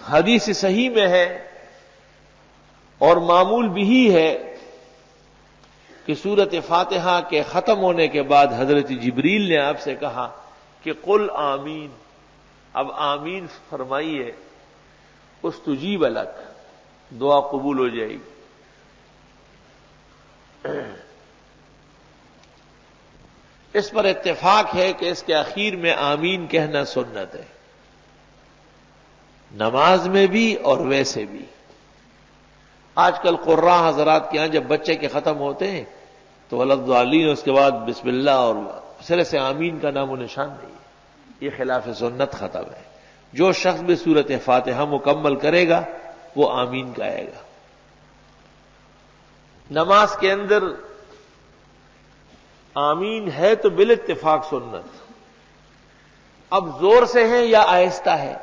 حدیث صحیح میں ہے اور معمول بھی ہے کہ سورۃ فاتحہ کے ختم ہونے کے بعد حضرت جبریل نے آپ سے کہا کہ قل آمین، اب آمین فرمائیے، استجیب لک، دعا قبول ہو جائے گی۔ اس پر اتفاق ہے کہ اس کے اخیر میں آمین کہنا سنت ہے، نماز میں بھی اور ویسے بھی۔ آج کل قراء حضرات کے ہاں جب بچے کے ختم ہوتے ہیں تو ولضالین اس کے بعد بسم اللہ اور سرے سے آمین کا نام و نشان نہیں ہے، یہ خلاف سنت ختم ہے۔ جو شخص بھی سورۃ فاتحہ مکمل کرے گا وہ آمین کہے گا۔ نماز کے اندر آمین ہے تو بالاتفاق سنت، اب زور سے ہے یا آہستہ ہے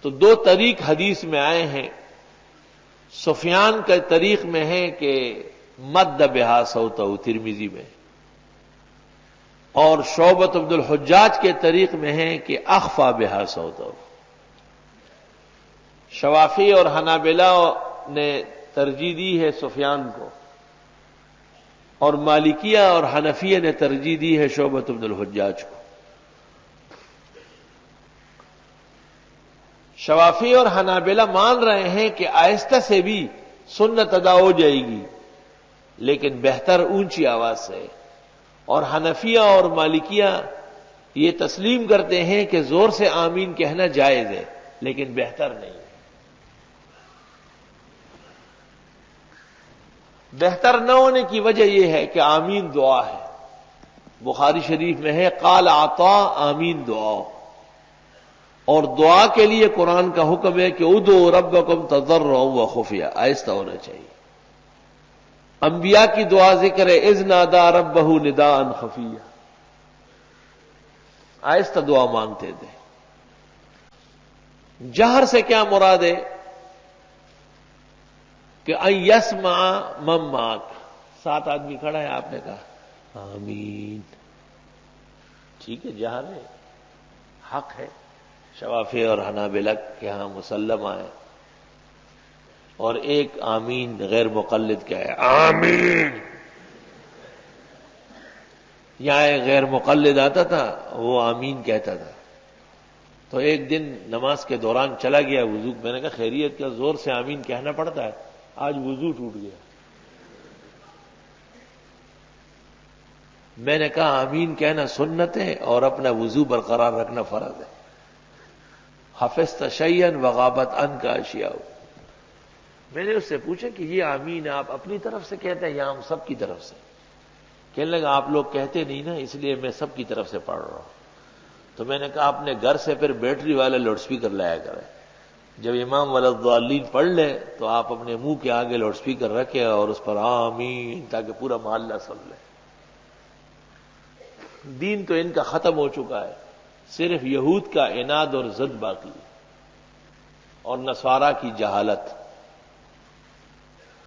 تو دو طریق حدیث میں آئے ہیں۔ سفیان کے طریق میں ہے کہ مد بہا صوتہ ترمذی میں، اور شعبۃ عبد الحجاج کے طریق میں ہے کہ اخفا بہا صوتہ۔ شوافی اور حنابلہ نے ترجیح دی ہے سفیان کو، اور مالکیہ اور حنفیہ نے ترجیح دی ہے شعبۃ عبد الحجاج کو۔ شوافی اور حنابلہ مان رہے ہیں کہ آہستہ سے بھی سنت ادا ہو جائے گی لیکن بہتر اونچی آواز سے، اور حنفیہ اور مالکیہ یہ تسلیم کرتے ہیں کہ زور سے آمین کہنا جائز ہے لیکن بہتر نہیں ہے۔ بہتر نہ ہونے کی وجہ یہ ہے کہ آمین دعا ہے، بخاری شریف میں ہے قال عطاء آمین دعا، اور دعا کے لیے قرآن کا حکم ہے کہ ادعوا ربکم تضرعا وخفیا، آہستہ ہونا چاہیے۔ انبیاء کی دعا ذکر ہے اذ نادى ربہ نداء خفیا، آہستہ دعا مانگتے تھے۔ جہر سے کیا مراد ہے کہ ان یسمع من معک، 7 آدمی کھڑا ہے، آپ نے کہا آمین، ٹھیک ہے، جہر ہے، حق ہے۔ شوافی اور حنابلہ کے ہاں مسلم ہے، اور ایک آمین غیر مقلد کا ہے آمین، یہاں ایک غیر مقلد آتا تھا وہ آمین کہتا تھا۔ تو ایک دن نماز کے دوران چلا گیا وضو، میں نے کہا خیریت کیا زور سے آمین کہنا پڑتا ہے؟ آج وضو ٹوٹ گیا۔ میں نے کہا آمین کہنا سنت ہے اور اپنا وضو برقرار رکھنا فرض ہے۔ حفظت شیئا وغابت عنک اشیاء، میں نے اس سے پوچھا کہ یہ آمین آپ اپنی طرف سے کہتے ہیں یا ہم سب کی طرف سے؟ کہنے لگا آپ لوگ کہتے نہیں نا، اس لیے میں سب کی طرف سے پڑھ رہا ہوں۔ تو میں نے کہا اپنے گھر سے پھر بیٹری والا لاؤڈ سپیکر لایا کریں، جب امام ولضالین پڑھ لے تو آپ اپنے منہ کے آگے لاؤڈ سپیکر رکھیں اور اس پر آمین، تاکہ پورا محلہ سن لے۔ دین تو ان کا ختم ہو چکا ہے، صرف یہود کا عناد اور ضد باقی ہے، اور نصارہ کی جہالت۔